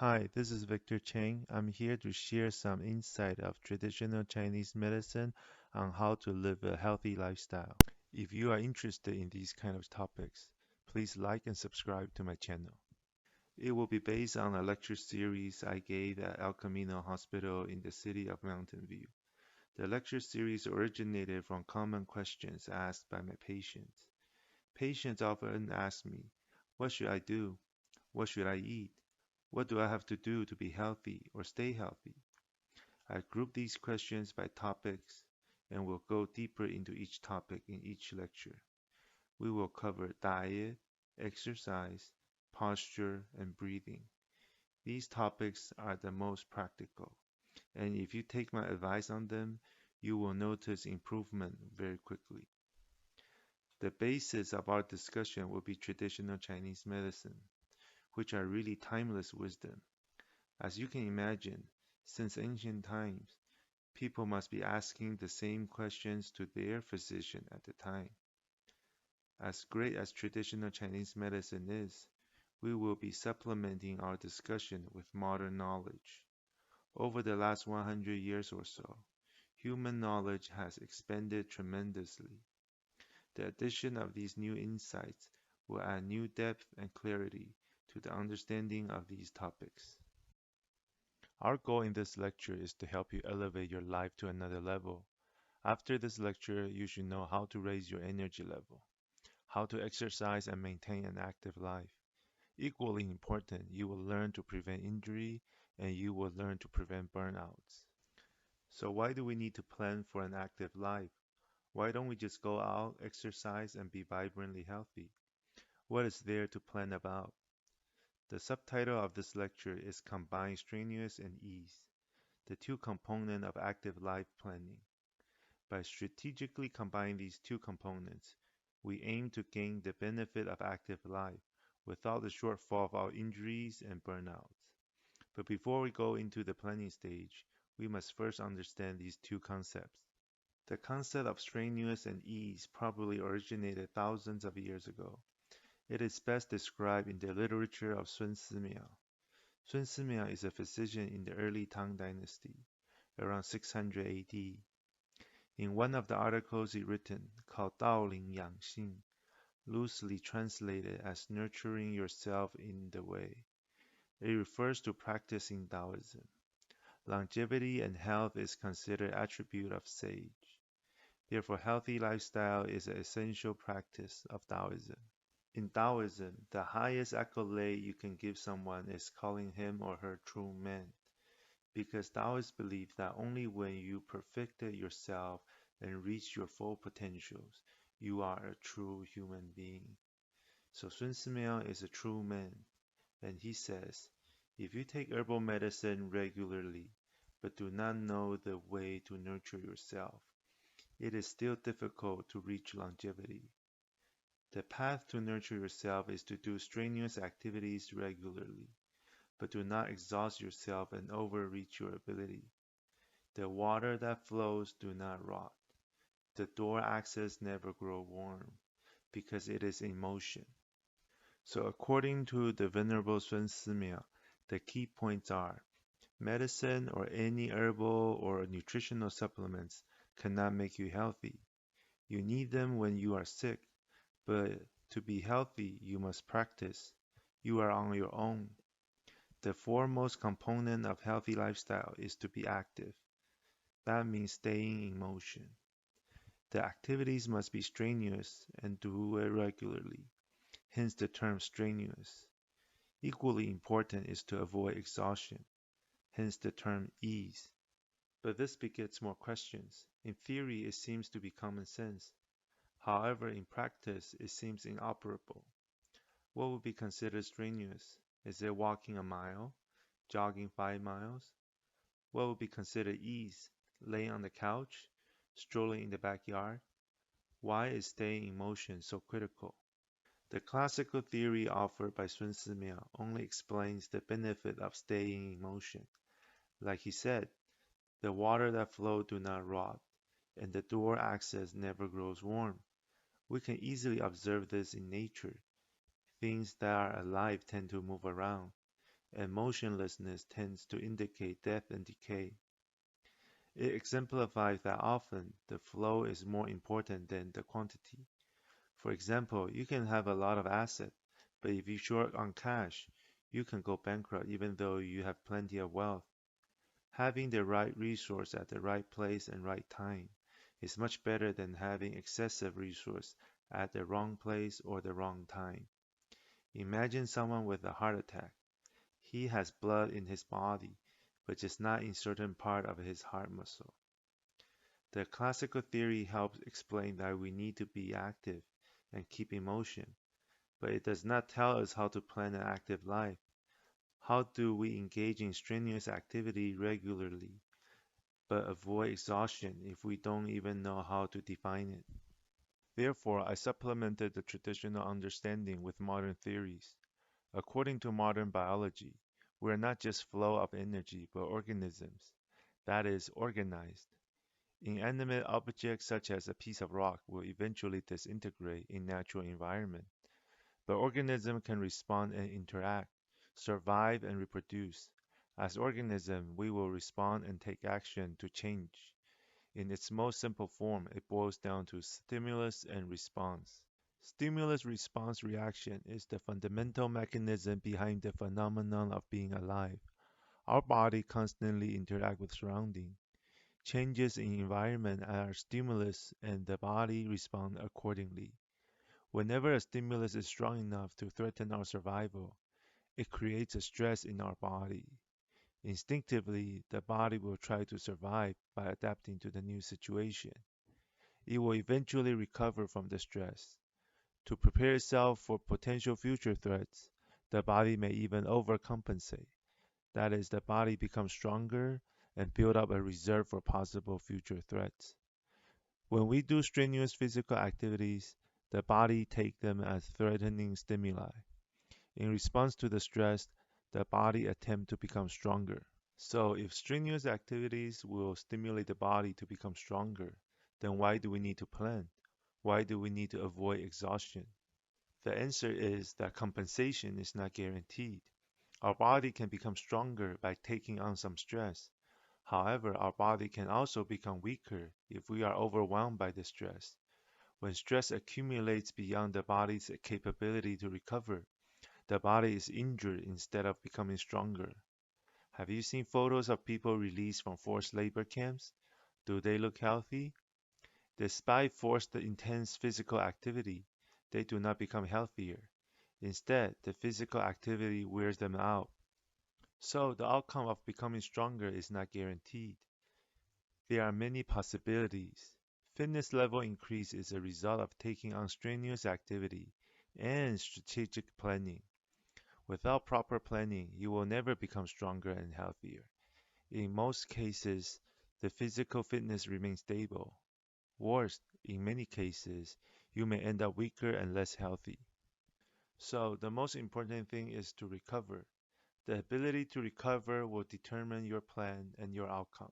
Hi, this is Victor Cheng. I'm here to share some insight of traditional Chinese medicine on how to live a healthy lifestyle. If you are interested in these kind of topics, please like and subscribe to my channel. It will be based on a lecture series I gave at El Camino Hospital in the city of Mountain View. The lecture series originated from common questions asked by my patients. Patients often ask me, what should I do? What should I eat? What do I have to do to be healthy or stay healthy? I group these questions by topics and will go deeper into each topic in each lecture. We will cover diet, exercise, posture, and breathing. These topics are the most practical, and if you take my advice on them, you will notice improvement very quickly. The basis of our discussion will be traditional Chinese medicine, which are really timeless wisdom. As you can imagine, since ancient times, people must be asking the same questions to their physician at the time. As great as traditional Chinese medicine is, we will be supplementing our discussion with modern knowledge. Over the last 100 years or so, human knowledge has expanded tremendously. The addition of these new insights will add new depth and clarity to the understanding of these topics. Our goal in this lecture is to help you elevate your life to another level. After this lecture, you should know how to raise your energy level, how to exercise and maintain an active life. Equally important, you will learn to prevent injury and you will learn to prevent burnouts. So why do we need to plan for an active life? Why don't we just go out, exercise, and be vibrantly healthy? What is there to plan about? The subtitle of this lecture is Combine Strenuous and Ease, the two components of active life planning. By strategically combining these two components, we aim to gain the benefit of active life without the shortfall of our injuries and burnouts. But before we go into the planning stage, we must first understand these two concepts. The concept of strenuous and ease probably originated thousands of years ago. It is best described in the literature of Sun Simiao. Sun Simiao is a physician in the early Tang Dynasty, around 600 AD. In one of the articles he written, called Daoling Yangxing, loosely translated as nurturing yourself in the way, it refers to practicing Taoism. Longevity and health is considered attribute of sage. Therefore, healthy lifestyle is an essential practice of Taoism. In Taoism, the highest accolade you can give someone is calling him or her true man, because Taoists believe that only when you perfected yourself and reach your full potentials, you are a true human being. So Sun Simiao is a true man, and he says, if you take herbal medicine regularly, but do not know the way to nurture yourself, it is still difficult to reach longevity. The path to nurture yourself is to do strenuous activities regularly, but do not exhaust yourself and overreach your ability. The water that flows do not rot. The door axes never grow warm, because it is in motion. So according to the Venerable Sun Simiao, the key points are medicine or any herbal or nutritional supplements cannot make you healthy. You need them when you are sick, but to be healthy, you must practice. You are on your own. The foremost component of healthy lifestyle is to be active. That means staying in motion. The activities must be strenuous and do it regularly, hence the term strenuous. Equally important is to avoid exhaustion, hence the term ease. But this begets more questions. In theory, it seems to be common sense. However, in practice, it seems inoperable. What would be considered strenuous? Is it walking a mile? Jogging 5 miles? What would be considered ease? Laying on the couch? Strolling in the backyard? Why is staying in motion so critical? The classical theory offered by Sun Simiao only explains the benefit of staying in motion. Like he said, the water that flows do not rot, and the door axis never grows warm. We can easily observe this in nature. Things that are alive tend to move around. and motionlessness tends to indicate death and decay. It exemplifies that often the flow is more important than the quantity. For example, you can have a lot of assets, but if you're short on cash, you can go bankrupt even though you have plenty of wealth. Having the right resource at the right place and right time is much better than having excessive resource at the wrong place or the wrong time. Imagine someone with a heart attack. He has blood in his body, but just not in certain part of his heart muscle. The classical theory helps explain that we need to be active and keep in motion, but it does not tell us how to plan an active life. How do we engage in strenuous activity regularly, but avoid exhaustion if we don't even know how to define it? Therefore, I supplemented the traditional understanding with modern theories. According to modern biology, we are not just flow of energy, but organisms, that is, organized. Inanimate objects such as a piece of rock will eventually disintegrate in natural environment, but organism can respond and interact, survive and reproduce. As organism, we will respond and take action to change. In its most simple form, it boils down to stimulus and response. Stimulus-response reaction is the fundamental mechanism behind the phenomenon of being alive. Our body constantly interacts with surroundings. Changes in environment are stimulus and the body responds accordingly. Whenever a stimulus is strong enough to threaten our survival, it creates a stress in our body. Instinctively, the body will try to survive by adapting to the new situation. It will eventually recover from the stress. To prepare itself for potential future threats, the body may even overcompensate. That is, the body becomes stronger and build up a reserve for possible future threats. When we do strenuous physical activities, the body takes them as threatening stimuli. In response to the stress, the body attempts to become stronger. So if strenuous activities will stimulate the body to become stronger, then why do we need to plan? Why do we need to avoid exhaustion? The answer is that compensation is not guaranteed. Our body can become stronger by taking on some stress. However, our body can also become weaker if we are overwhelmed by the stress. When stress accumulates beyond the body's capability to recover, the body is injured instead of becoming stronger. Have you seen photos of people released from forced labor camps? Do they look healthy? Despite forced intense physical activity, they do not become healthier. Instead, the physical activity wears them out. So the outcome of becoming stronger is not guaranteed. There are many possibilities. Fitness level increase is a result of taking on strenuous activity and strategic planning. Without proper planning, you will never become stronger and healthier. In most cases, the physical fitness remains stable. Worse, in many cases, you may end up weaker and less healthy. So the most important thing is to recover. The ability to recover will determine your plan and your outcome.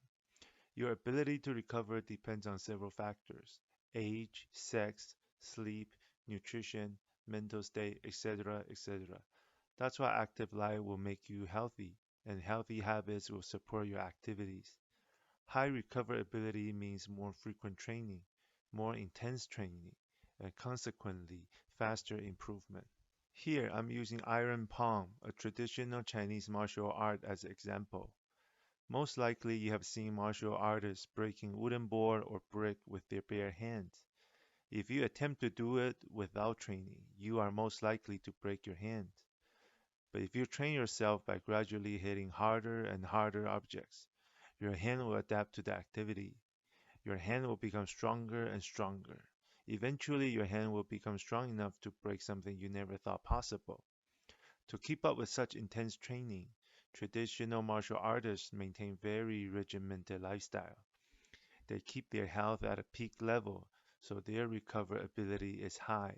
Your ability to recover depends on several factors: age, sex, sleep, nutrition, mental state, etc., etc. That's why active life will make you healthy, and healthy habits will support your activities. High recoverability means more frequent training, more intense training, and consequently faster improvement. Here I'm using iron palm, a traditional Chinese martial art, as an example. Most likely you have seen martial artists breaking wooden board or brick with their bare hands. If you attempt to do it without training, you are most likely to break your hands. But if you train yourself by gradually hitting harder and harder objects, your hand will adapt to the activity. Your hand will become stronger and stronger. Eventually, your hand will become strong enough to break something you never thought possible. To keep up with such intense training, traditional martial artists maintain very regimented lifestyle. They keep their health at a peak level, so their recoverability is high.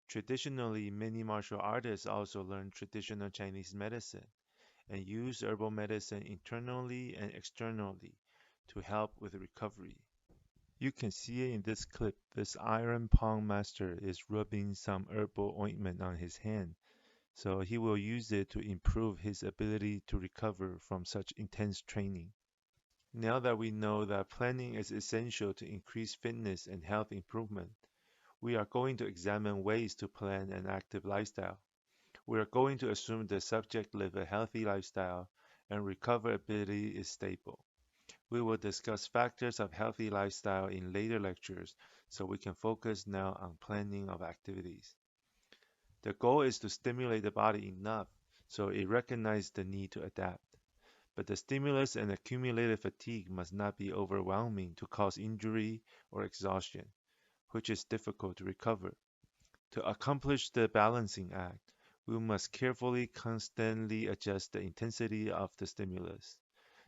Traditionally, many martial artists also learn traditional Chinese medicine and use herbal medicine internally and externally to help with recovery. You can see in this clip, this iron palm master is rubbing some herbal ointment on his hand so he will use it to improve his ability to recover from such intense training. Now that we know that planning is essential to increase fitness and health improvement, we are going to examine ways to plan an active lifestyle. We are going to assume the subject live a healthy lifestyle and recoverability is stable. We will discuss factors of healthy lifestyle in later lectures, so we can focus now on planning of activities. The goal is to stimulate the body enough so it recognizes the need to adapt. But the stimulus and accumulated fatigue must not be overwhelming to cause injury or exhaustion, which is difficult to recover. To accomplish the balancing act, we must carefully, constantly adjust the intensity of the stimulus,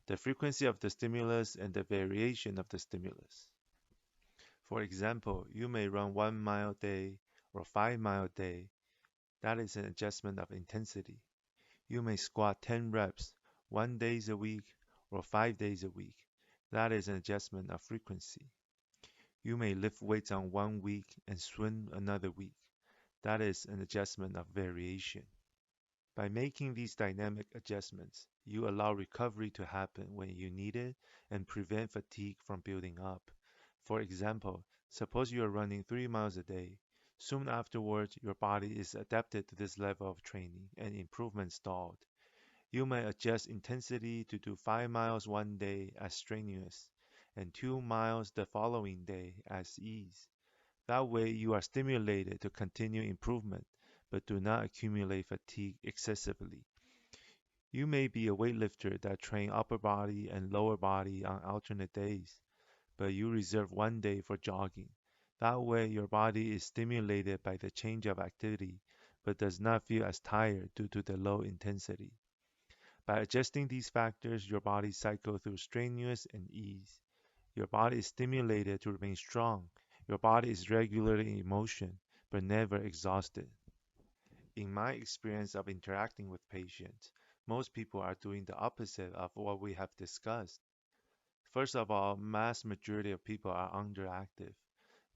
the frequency of the stimulus, and the variation of the stimulus. For example, you may run 1 mile a day or 5 mile a day. That is an adjustment of intensity. You may squat 10 reps 1 day a week or 5 days a week. That is an adjustment of frequency. You may lift weights on one week and swim another week. That is an adjustment of variation. By making these dynamic adjustments, you allow recovery to happen when you need it and prevent fatigue from building up. For example, suppose you are running 3 miles a day. Soon afterwards, your body is adapted to this level of training and improvement stalled. You may adjust intensity to do 5 miles one day as strenuous and 2 miles the following day as ease. That way you are stimulated to continue improvement, but do not accumulate fatigue excessively. You may be a weightlifter that train upper body and lower body on alternate days, but you reserve one day for jogging. That way your body is stimulated by the change of activity, but does not feel as tired due to the low intensity. By adjusting these factors, your body cycles through strenuous and ease. Your body is stimulated to remain strong. Your body is regularly in motion, but never exhausted. In my experience of interacting with patients, most people are doing the opposite of what we have discussed. First of all, mass majority of people are underactive.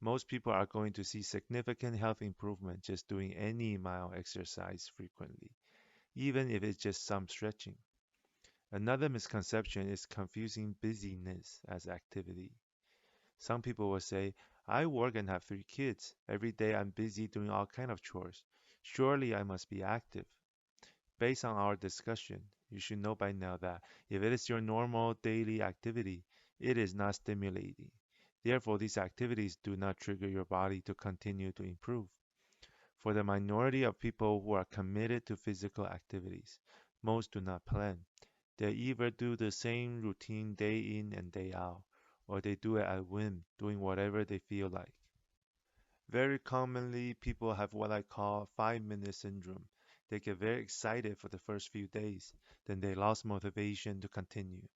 Most people are going to see significant health improvement just doing any mild exercise frequently, even if it's just some stretching. Another misconception is confusing busyness as activity. Some people will say, I work and have 3 kids. Every day I'm busy doing all kind of chores. Surely I must be active. Based on our discussion, you should know by now that if it is your normal daily activity, it is not stimulating. Therefore, these activities do not trigger your body to continue to improve. For the minority of people who are committed to physical activities, most do not plan. They either do the same routine day in and day out, or they do it at whim, doing whatever they feel like. Very commonly, people have what I call 5-minute syndrome. They get very excited for the first few days, then they lost motivation to continue.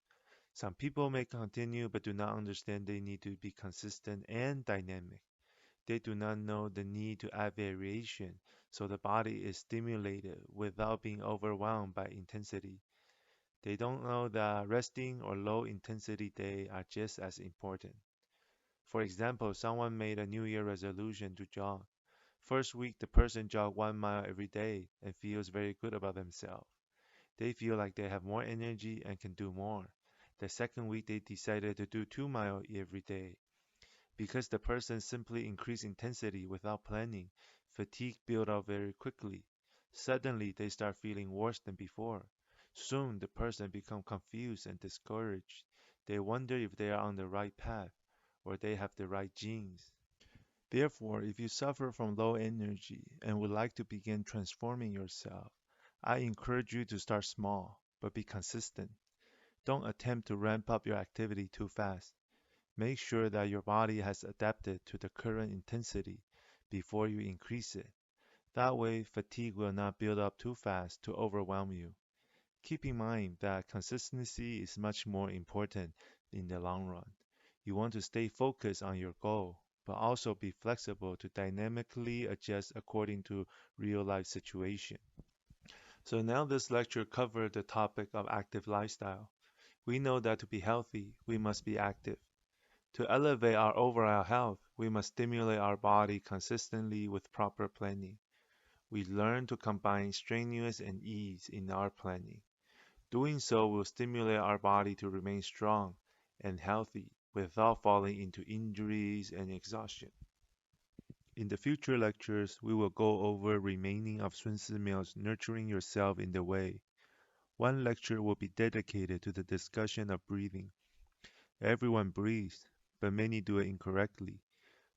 Some people may continue but do not understand they need to be consistent and dynamic. They do not know the need to add variation, so the body is stimulated without being overwhelmed by intensity. They don't know that resting or low intensity day are just as important. For example, someone made a New Year resolution to jog. First week, the person jogged 1 mile every day and feels very good about themselves. They feel like they have more energy and can do more. The second week, they decided to do 2 miles every day. Because the person simply increased intensity without planning, fatigue built up very quickly. Suddenly, they start feeling worse than before. Soon, the person becomes confused and discouraged. They wonder if they are on the right path or they have the right genes. Therefore, if you suffer from low energy and would like to begin transforming yourself, I encourage you to start small, but be consistent. Don't attempt to ramp up your activity too fast. Make sure that your body has adapted to the current intensity before you increase it. That way, fatigue will not build up too fast to overwhelm you. Keep in mind that consistency is much more important in the long run. You want to stay focused on your goal, but also be flexible to dynamically adjust according to real life situation. So now this lecture covered the topic of active lifestyle. We know that to be healthy, we must be active. To elevate our overall health, we must stimulate our body consistently with proper planning. We learn to combine strenuous and ease in our planning. Doing so will stimulate our body to remain strong and healthy without falling into injuries and exhaustion. In the future lectures, we will go over remaining of Sun Simiao's Nurturing Yourself in the Way. One lecture will be dedicated to the discussion of breathing. Everyone breathes, but many do it incorrectly.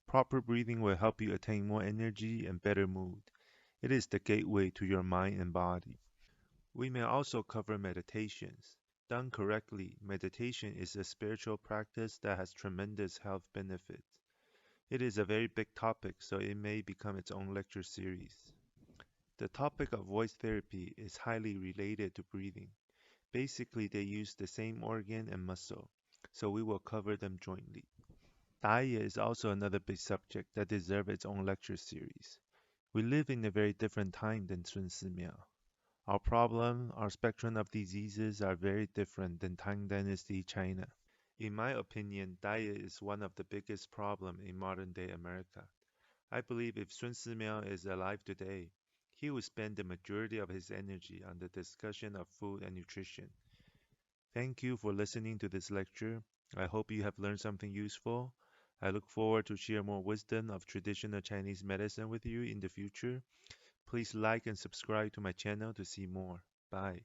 Proper breathing will help you attain more energy and better mood. It is the gateway to your mind and body. We may also cover meditations. Done correctly, meditation is a spiritual practice that has tremendous health benefits. It is a very big topic, so it may become its own lecture series. The topic of voice therapy is highly related to breathing. Basically, they use the same organ and muscle, so we will cover them jointly. Diet is also another big subject that deserves its own lecture series. We live in a very different time than Sun Simiao. Our problem, our spectrum of diseases are very different than Tang Dynasty China. In my opinion, diet is one of the biggest problems in modern day America. I believe if Sun Simiao is alive today, he would spend the majority of his energy on the discussion of food and nutrition. Thank you for listening to this lecture. I hope you have learned something useful. I look forward to share more wisdom of traditional Chinese medicine with you in the future. Please like and subscribe to my channel to see more. Bye.